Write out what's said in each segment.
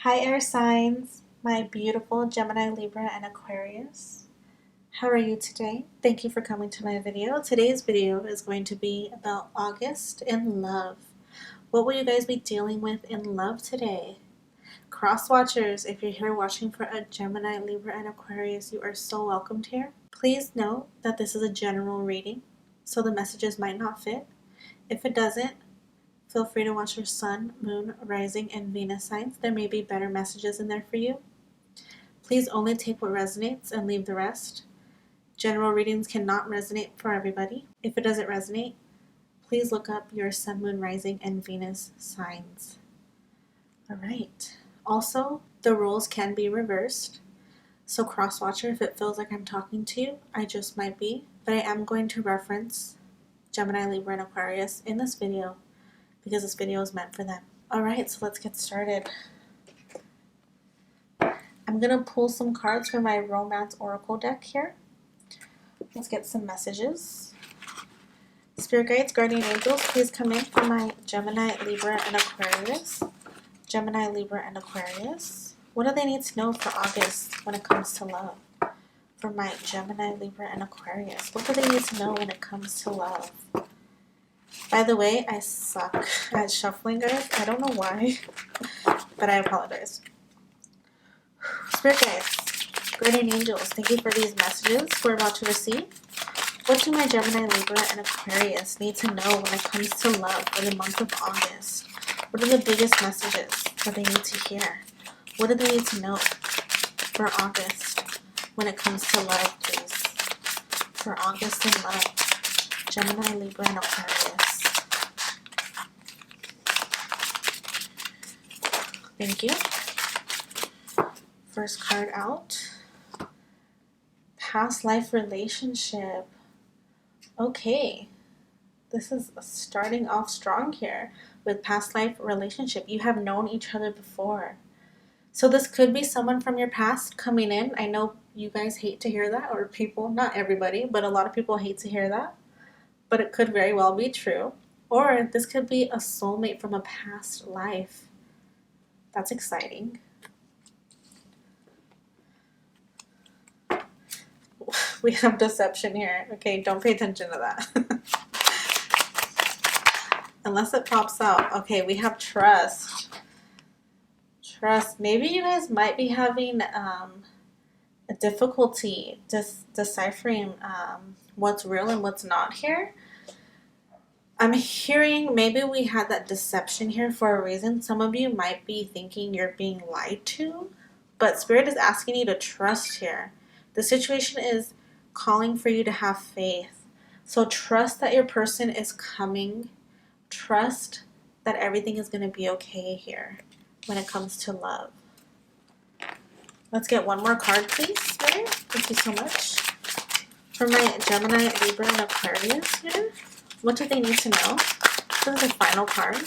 Hi air signs, my beautiful Gemini, Libra, and Aquarius. How are you today? Thank you for coming to my video. Today's video is going to be about August in love. What will you guys be dealing with in love today? Cross watchers, if you're here watching for a Gemini, Libra, and Aquarius, you are so welcomed here. Please note that this is a general reading, so the messages might not fit. If it doesn't, feel free to watch your sun, moon, rising, and Venus signs. There may be better messages in there for you. Please only take what resonates and leave the rest. General readings cannot resonate for everybody. If it doesn't resonate, please look up your sun, moon, rising, and Venus signs. All right. Also, the roles can be reversed. So cross-watcher, if it feels like I'm talking to you, I just might be. But I am going to reference Gemini, Libra, and Aquarius in this video because this video is meant for them. All right, so let's get started. I'm going to pull some cards from my Romance Oracle deck here. Let's get some messages. Spirit guides, guardian angels, please come in for my Gemini, Libra, and Aquarius. Gemini, Libra, and Aquarius. What do they need to know for August when it comes to love? For my Gemini, Libra, and Aquarius. What do they need to know when it comes to love? By the way, I suck at shuffling, guys. I don't know why, but I apologize. Spirit guides, guardian angels, thank you for these messages we're about to receive. What do my Gemini, Libra, and Aquarius need to know when it comes to love for the month of August? What are the biggest messages that they need to hear? What do they need to know for August when it comes to love, please? For August in love, Gemini, Libra, and Aquarius. Thank you. First card out. Past life relationship. Okay. This is starting off strong here with past life relationship. You have known each other before. So this could be someone from your past coming in. I know you guys hate to hear that, or people, not everybody, but a lot of people hate to hear that. But it could very well be true. Or this could be a soulmate from a past life. That's exciting. We have deception here. Okay, don't pay attention to that. Unless it pops out. Okay, we have trust. Trust. Maybe you guys might be having a difficulty deciphering what's real and what's not here. I'm hearing maybe we had that deception here for a reason. Some of you might be thinking you're being lied to, but Spirit is asking you to trust here. The situation is calling for you to have faith. So trust that your person is coming. Trust that everything is going to be okay here when it comes to love. Let's get one more card, please, Spirit. Thank you so much. For my Gemini, Libra, and Aquarius here. What do they need to know? This is the final card.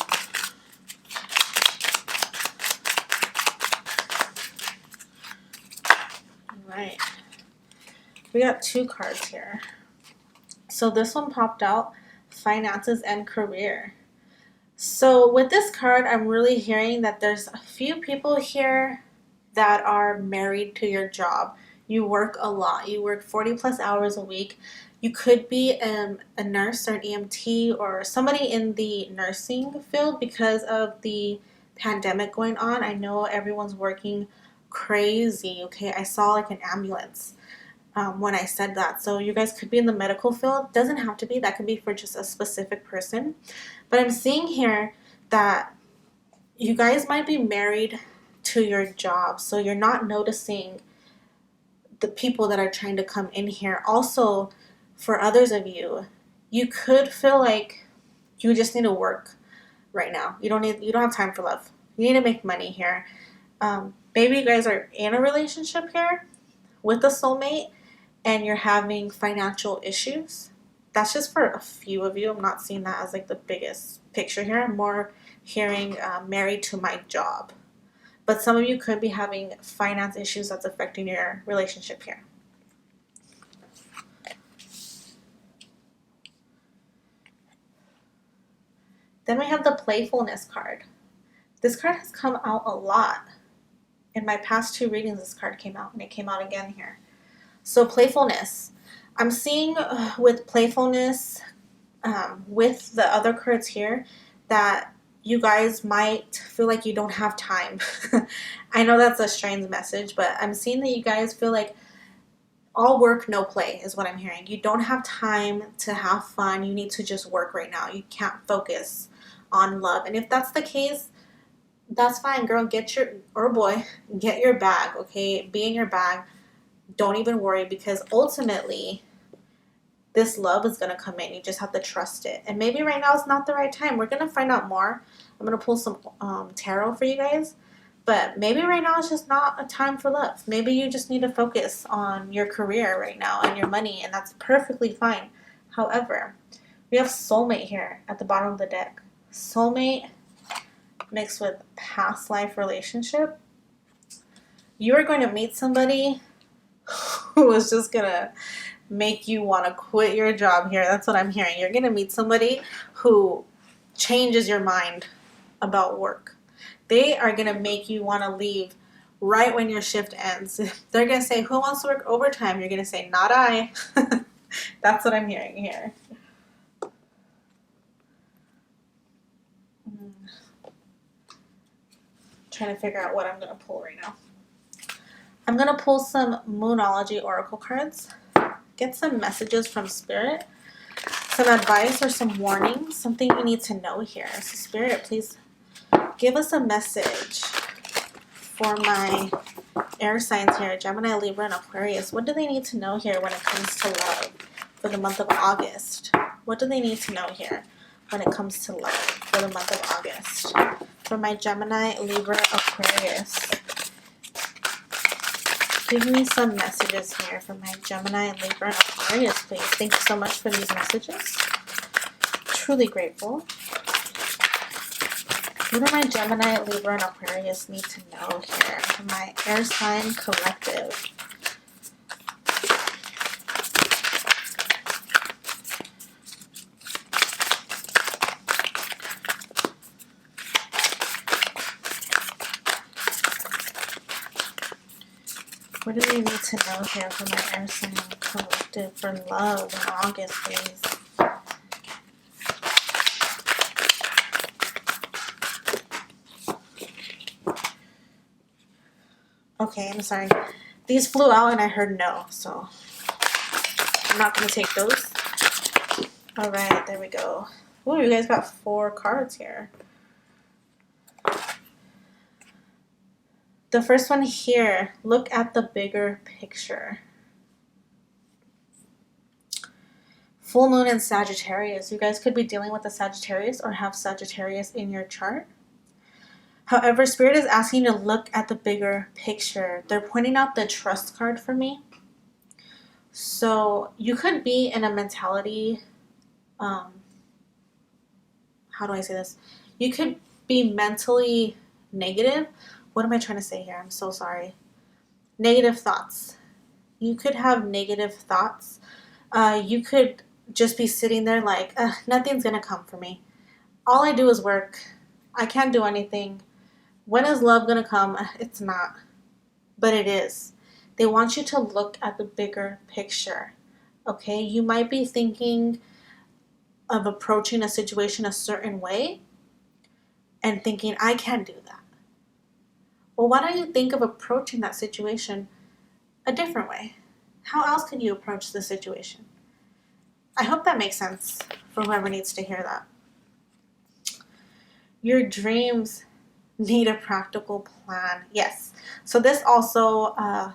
Alright. We got two cards here. So this one popped out, finances and career. So with this card, I'm really hearing that there's a few people here that are married to your job. You work a lot. You work 40 plus hours a week. You could be a nurse or an EMT or somebody in the nursing field because of the pandemic going on. I know everyone's working crazy, okay? I saw like an ambulance when I said that. So you guys could be in the medical field. Doesn't have to be. That could be for just a specific person. But I'm seeing here that you guys might be married to your job. So you're not noticing the people that are trying to come in here. Also, for others of you, you could feel like you just need to work right now. You don't have time for love. You need to make money here. Maybe you guys are in a relationship here with a soulmate and you're having financial issues. That's just for a few of you. I'm not seeing that as like the biggest picture here. I'm more hearing married to my job. But some of you could be having finance issues that's affecting your relationship here. Then we have the playfulness card. This card has come out a lot. In my past 2 readings, this card came out, and it came out again here. So playfulness. I'm seeing with playfulness, with the other cards here, that you guys might feel like you don't have time. I know that's a strange message, but I'm seeing that you guys feel like all work, no play is what I'm hearing. You don't have time to have fun. You need to just work right now. You can't focus on love. And if that's the case, that's fine, girl. Get your, or boy, get your bag, okay? Be in your bag. Don't even worry, because ultimately, this love is going to come in. You just have to trust it. And maybe right now is not the right time. We're going to find out more. I'm going to pull some tarot for you guys. But maybe right now is just not a time for love. Maybe you just need to focus on your career right now and your money, and that's perfectly fine. However, we have soulmate here at the bottom of the deck. Soulmate mixed with past life relationship. You are going to meet somebody who is just going to make you want to quit your job here. That's what I'm hearing. You're going to meet somebody who changes your mind about work. They are going to make you want to leave right when your shift ends. They're going to say, who wants to work overtime? You're going to say, not I. That's what I'm hearing here. Trying to figure out what I'm going to pull right now. I'm going to pull some Moonology Oracle cards. Get some messages from Spirit. Some advice or some warnings. Something you need to know here. So Spirit, please give us a message for my air signs here, Gemini, Libra, and Aquarius. What do they need to know here when it comes to love for the month of August? What do they need to know here when it comes to love for the month of August? For my Gemini, Libra, Aquarius. Give me some messages here for my Gemini, Libra, and Aquarius, please. Thank you so much for these messages. Truly grateful. What do my Gemini, Libra, and Aquarius need to know here for my air sign collective? What do they need to know here for my air sign collective for love in August, please? Okay, I'm sorry. These flew out and I heard no, so I'm not going to take those. All right, there we go. Ooh, you guys got 4 cards here. The first one here, look at the bigger picture. Full moon in Sagittarius. You guys could be dealing with a Sagittarius or have Sagittarius in your chart. However, Spirit is asking you to look at the bigger picture. They're pointing out the trust card for me. So you could be in a mentality, how do I say this? You could be mentally negative. What am I trying to say here? I'm so sorry. Negative thoughts. You could have negative thoughts. You could just be sitting there like, nothing's going to come for me. All I do is work. I can't do anything. When is love going to come? It's not. But it is. They want you to look at the bigger picture. Okay? You might be thinking of approaching a situation a certain way and thinking, I can't do that. Well, why don't you think of approaching that situation a different way? How else can you approach the situation? I hope that makes sense for whoever needs to hear that. Your dreams need a practical plan. Yes. So this also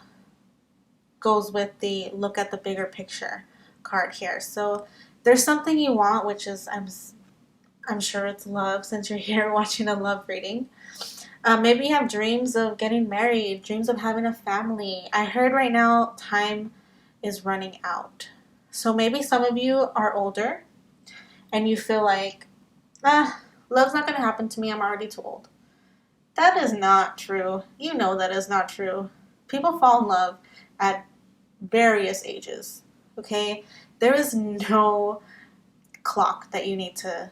goes with the look at the bigger picture card here. So there's something you want, which is, I'm sure it's love, since you're here watching a love reading. Maybe you have dreams of getting married, dreams of having a family. I heard right now time is running out. So maybe some of you are older and you feel like, love's not going to happen to me. I'm already too old. That is not true. You know that is not true. People fall in love at various ages, okay? There is no clock that you need to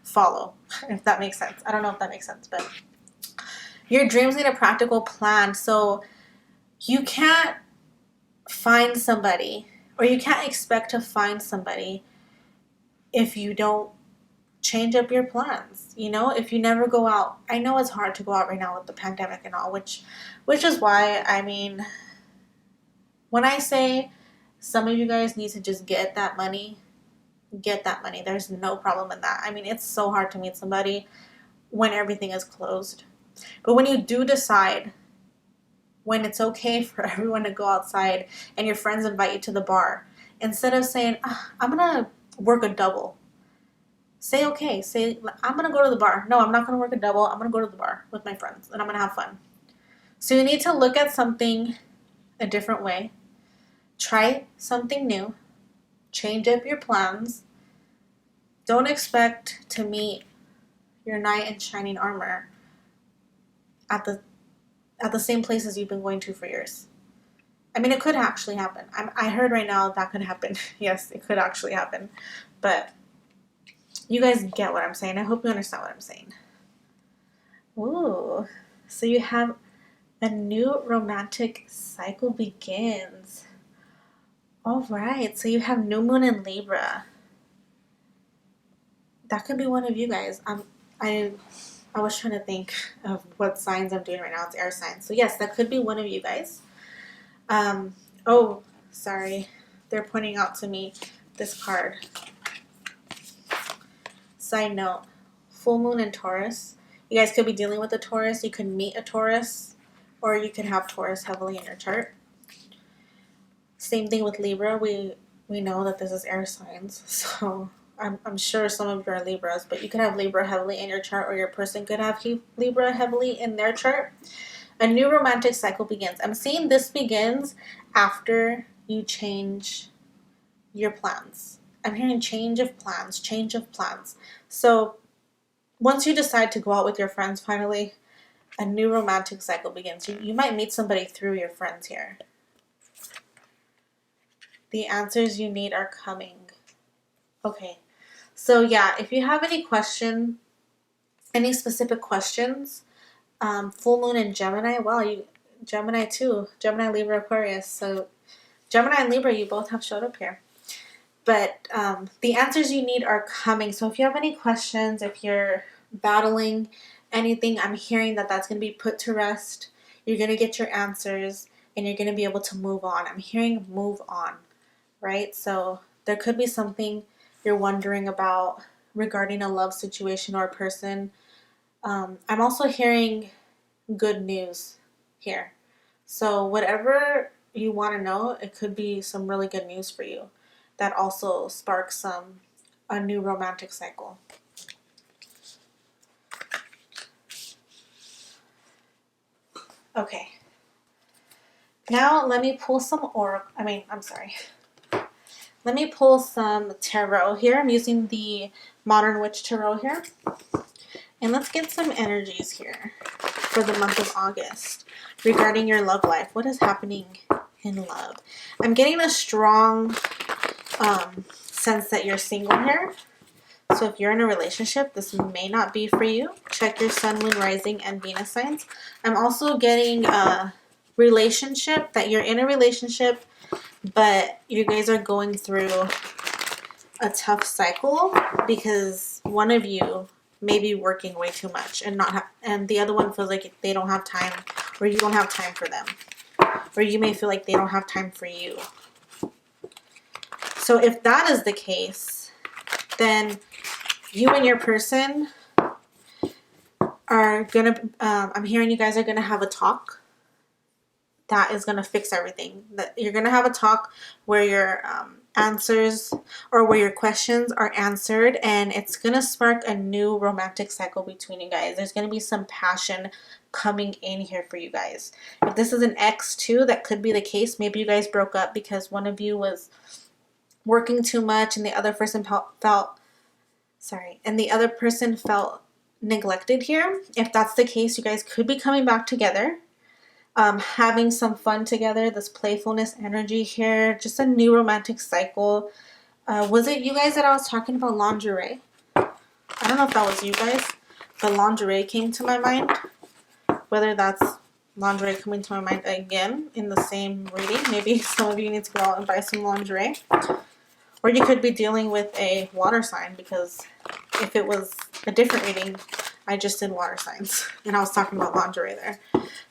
follow, if that makes sense. I don't know if that makes sense, but Your dreams need a practical plan. So you can't find somebody, or you can't expect to find somebody if you don't change up your plans. You know, if you never go out. I know it's hard to go out right now with the pandemic and all, which is why, I mean, when I say some of you guys need to just get that money, get that money. There's no problem in that. I mean, it's so hard to meet somebody when everything is closed. But when you do decide, when it's okay for everyone to go outside and your friends invite you to the bar, instead of saying, I'm going to work a double, say, okay, say, I'm going to go to the bar. No, I'm not going to work a double. I'm going to go to the bar with my friends and I'm going to have fun. So you need to look at something a different way. Try something new. Change up your plans. Don't expect to meet your knight in shining armor at the same places you've been going to for years. I mean, it could actually happen. I heard right now that could happen. Yes, it could actually happen. But you guys get what I'm saying. I hope you understand what I'm saying. Ooh, so you have a new romantic cycle begins. All right, so you have new moon in Libra. That could be one of you guys. I was trying to think of what signs I'm doing right now. It's air signs. So yes, that could be one of you guys. Oh, sorry. They're pointing out to me this card. Side note, full moon in Taurus. You guys could be dealing with a Taurus. You could meet a Taurus, or you could have Taurus heavily in your chart. Same thing with Libra. We know that this is air signs, so I'm sure some of you are Libras, but you could have Libra heavily in your chart, or your person could have Libra heavily in their chart. A new romantic cycle begins. I'm seeing this begins after you change your plans. I'm hearing change of plans, change of plans. So once you decide to go out with your friends, finally, a new romantic cycle begins. You might meet somebody through your friends here. The answers you need are coming. Okay. So yeah, if you have any specific questions, full moon in Gemini, wow, Gemini too, Gemini, Libra, Aquarius. So Gemini and Libra, you both have showed up here. But the answers you need are coming. So if you have any questions, if you're battling anything, I'm hearing that that's going to be put to rest. You're going to get your answers and you're going to be able to move on. I'm hearing move on, right? So there could be something you're wondering about regarding a love situation or a person. I'm also hearing good news here. So whatever you want to know, it could be some really good news for you that also sparks a new romantic cycle. Okay. Now let me pull some Let me pull some tarot here. I'm using the Modern Witch Tarot here. And let's get some energies here for the month of August regarding your love life. What is happening in love? I'm getting a strong sense that you're single here. So if you're in a relationship, this may not be for you. Check your sun, moon, rising, and Venus signs. I'm also getting a relationship, that you're in a relationship, but you guys are going through a tough cycle because one of you may be working way too much and the other one feels like they don't have time, or you don't have time for them, or you may feel like they don't have time for you. So if that is the case, then you and your person are gonna I'm hearing you guys are gonna have a talk that is gonna fix everything. That you're gonna have a talk where your answers, or where your questions are answered, and it's gonna spark a new romantic cycle between you guys. There's gonna be some passion coming in here for you guys. If this is an ex too, that could be the case. Maybe you guys broke up because one of you was working too much and the other person felt neglected here. If that's the case, you guys could be coming back together. Having some fun together, this playfulness energy here, just a new romantic cycle. Was it you guys that I was talking about lingerie? I don't know if that was you guys, but lingerie came to my mind. whether that's lingerie coming to my mind again in the same reading. Maybe some of you need to go out and buy some lingerie. Or you could be dealing with a water sign, because if it was a different reading, I just did water signs and I was talking about lingerie there.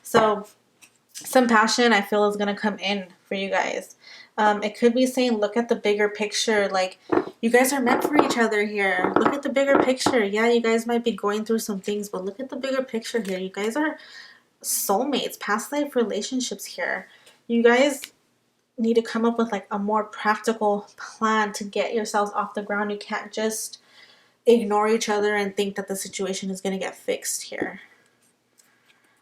So some passion I feel is going to come in for you guys. It could be saying, look at the bigger picture. Like, you guys are meant for each other here. Look at the bigger picture. Yeah, you guys might be going through some things, but look at the bigger picture here. You guys are soulmates, past life relationships here. You guys need to come up with like a more practical plan to get yourselves off the ground. You can't just ignore each other and think that the situation is going to get fixed here.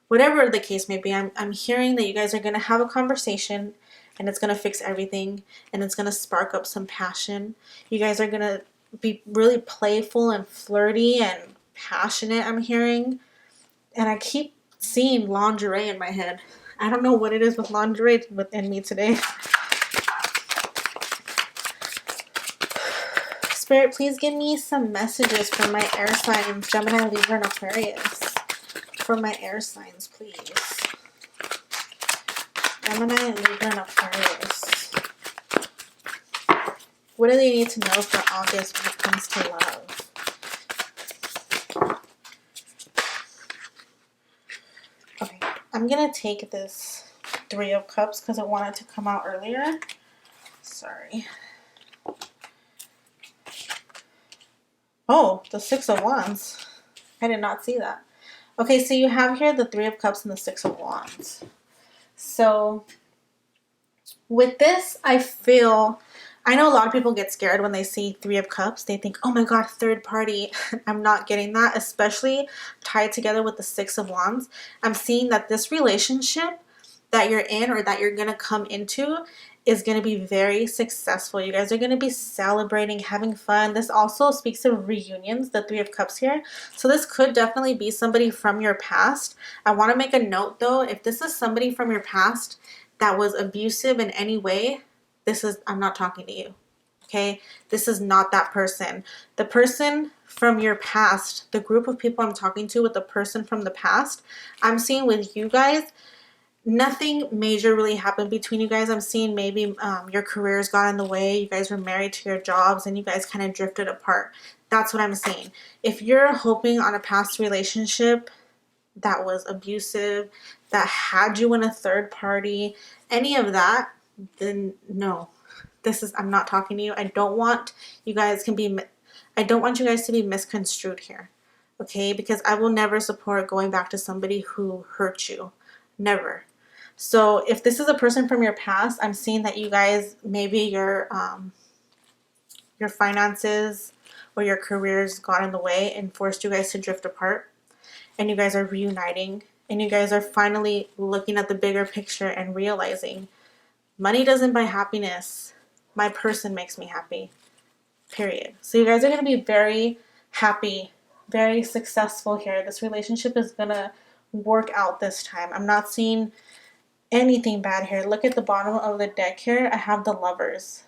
Whatever the case may be, I'm hearing that you guys are going to have a conversation and it's going to fix everything, and it's going to spark up some passion. You guys are going to be really playful and flirty and passionate, I'm hearing. And I keep seeing lingerie in my head. I don't know what it is with lingerie within me today. Spirit, please give me some messages for my air signs, Gemini, Libra, and Aquarius. For my air signs, please. Gemini, Libra, and Aquarius. What do they need to know for August when it comes to love? Okay, I'm going to take this Three of Cups because I wanted to come out earlier. Sorry. Oh, the Six of Wands. I did not see that. Okay, so you have here the Three of Cups and the Six of Wands. So with this, I know a lot of people get scared when they see Three of Cups. They think, oh my God, third party. I'm not getting that, especially tied together with the Six of Wands. I'm seeing that this relationship that you're in or that you're going to come into is going to be very successful. You guys are going to be celebrating, having fun. This also speaks of reunions, the Three of Cups here. So this could definitely be somebody from your past. I want to make a note though, if this is somebody from your past that was abusive in any way, I'm not talking to you. Okay? This is not that person. The person from your past, the group of people I'm talking to with the person from the past, I'm seeing with you guys, nothing major really happened between you guys. I'm seeing maybe your careers got in the way. You guys were married to your jobs and you guys kind of drifted apart. That's what I'm saying. If you're hoping on a past relationship that was abusive, that had you in a third party, any of that, then no. I'm not talking to you. I don't want you guys to be misconstrued here. Okay? Because I will never support going back to somebody who hurt you. Never. So if this is a person from your past, I'm seeing that you guys, maybe your finances or your careers got in the way and forced you guys to drift apart, and you guys are reuniting, and you guys are finally looking at the bigger picture and realizing money doesn't buy happiness. My person makes me happy. Period. So you guys are going to be very happy, very successful here. This relationship is going to work out this time. I'm not seeing anything bad here. Look at the bottom of the deck here. I have the Lovers.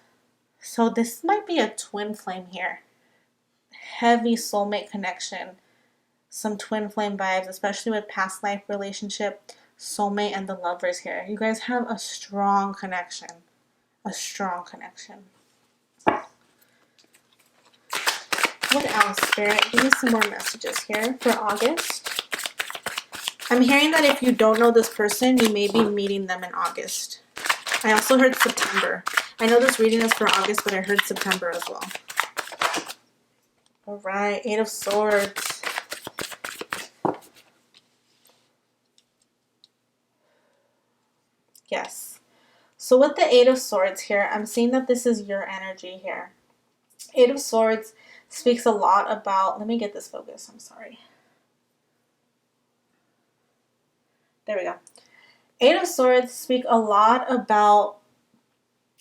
So this might be a twin flame here. Heavy soulmate connection. Some twin flame vibes, especially with past life relationship, soulmate, and the Lovers here. You guys have a strong connection. A strong connection. What else, Spirit? Give me some more messages here for August. I'm hearing that if you don't know this person, you may be meeting them in August. I also heard September. I know this reading is for August, but I heard September as well. All right, Eight of Swords. Yes. So with the Eight of Swords here, I'm seeing that this is your energy here. Eight of Swords speaks a lot about, let me get this focus, I'm sorry. There we go. Eight of Swords speak a lot about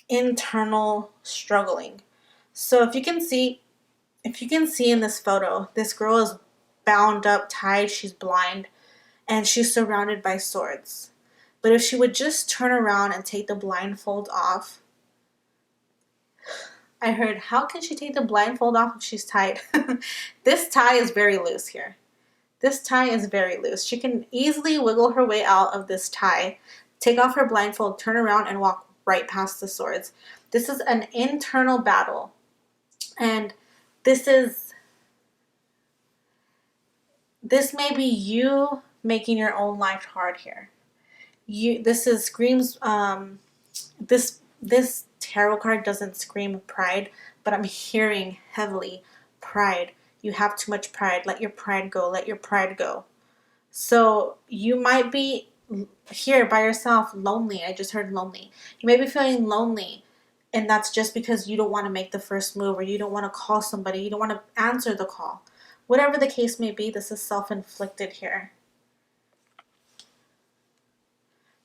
internal struggling. So if you can see in this photo, this girl is bound up, tied, she's blind, and she's surrounded by swords. But if she would just turn around and take the blindfold off, I heard, how can she take the blindfold off if she's tied? This tie is very loose here. This tie is very loose. She can easily wiggle her way out of this tie, take off her blindfold, turn around, and walk right past the swords. This is an internal battle. And this may be you making your own life hard here. This tarot card doesn't scream pride, but I'm hearing heavily pride. You have too much pride. Let your pride go. Let your pride go. So you might be here by yourself, lonely. I just heard lonely. You may be feeling lonely, and that's just because you don't want to make the first move, or you don't want to call somebody. You don't want to answer the call. Whatever the case may be, this is self-inflicted here.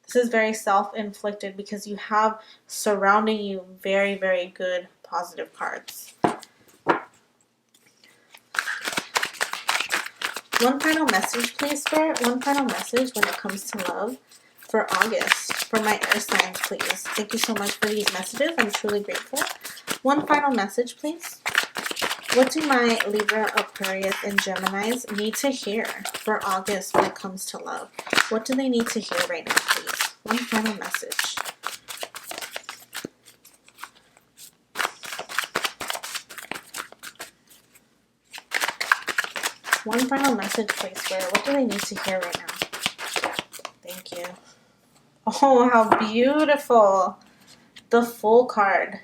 This is very self-inflicted because you have surrounding you very, very good positive cards. One final message, please, Spirit. One final message when it comes to love for August. For my air signs, please. Thank you so much for these messages. I'm truly grateful. One final message, please. What do my Libra, Aquarius, and Geminis need to hear for August when it comes to love? What do they need to hear right now, please? One final message. One final message, please, Spirit. What do they need to hear right now? Thank you. Oh, how beautiful. The Fool card.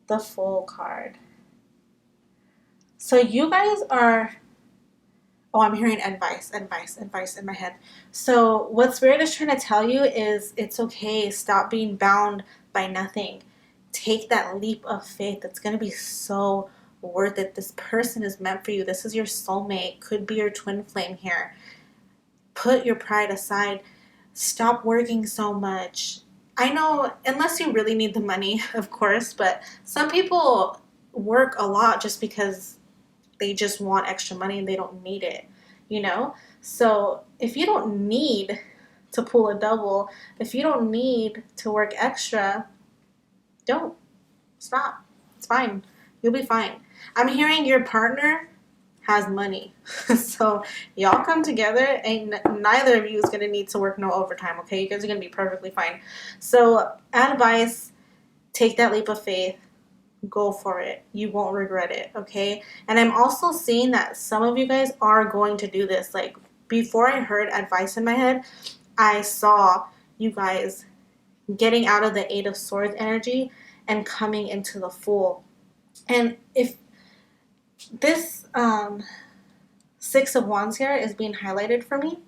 The Fool card. So you guys are... Oh, I'm hearing advice in my head. So what Spirit is trying to tell you is it's okay. Stop being bound by nothing. Take that leap of faith. It's going to be so worth it. This person is meant for you. This is your soulmate. Could be your twin flame here. Put your pride aside. Stop working so much. I know, unless you really need the money, of course, but some people work a lot just because they just want extra money and they don't need it, you know? So if you don't need to pull a double, if you don't need to work extra, don't. Stop. It's fine. You'll be fine. I'm hearing your partner has money. So y'all come together and neither of you is going to need to work no overtime, okay? You guys are going to be perfectly fine. So advice, take that leap of faith. Go for it. You won't regret it, okay? And I'm also seeing that some of you guys are going to do this. Like, before I heard advice in my head, I saw you guys getting out of the Eight of Swords energy and coming into the Fool. And if this Six of Wands here is being highlighted for me,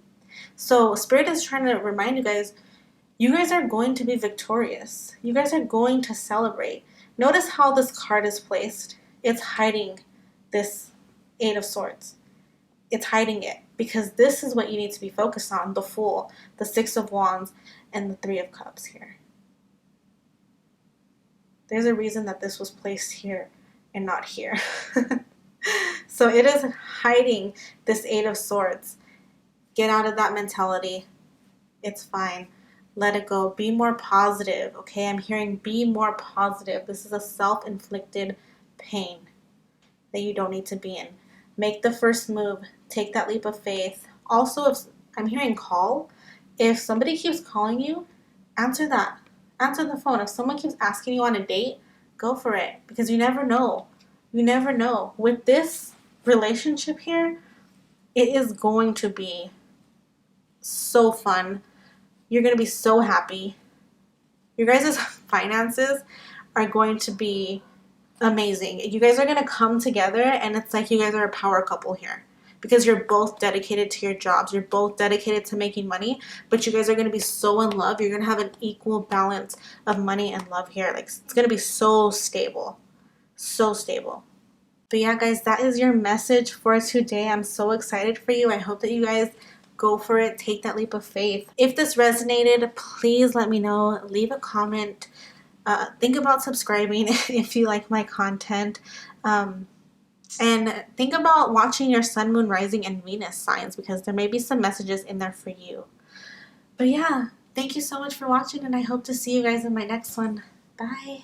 so Spirit is trying to remind you guys are going to be victorious. You guys are going to celebrate. Notice how this card is placed. It's hiding this Eight of Swords. It's hiding it because this is what you need to be focused on. The Fool, the Six of Wands, and the Three of Cups here. There's a reason that this was placed here and not here. So it is hiding this Eight of Swords. Get out of that mentality. It's fine. Let it go. Be more positive, okay? I'm hearing be more positive. This is a self-inflicted pain that you don't need to be in. Make the first move. Take that leap of faith. Also, if I'm hearing call, if somebody keeps calling you, answer that. Answer the phone. If someone keeps asking you on a date, go for it because you never know. You never know. With this relationship here, it is going to be so fun. You're going to be so happy. Your guys' finances are going to be amazing. You guys are going to come together and it's like you guys are a power couple here because you're both dedicated to your jobs. You're both dedicated to making money, but you guys are going to be so in love. You're going to have an equal balance of money and love here. Like, it's going to be so stable. So stable. But yeah, guys, that is your message for today. I'm so excited for you. I hope that you guys go for it. Take that leap of faith. If this resonated, please let me know. Leave a comment. Think about subscribing if you like my content. And think about watching your Sun, Moon, Rising, and Venus signs because there may be some messages in there for you. But yeah, thank you so much for watching and I hope to see you guys in my next one. Bye.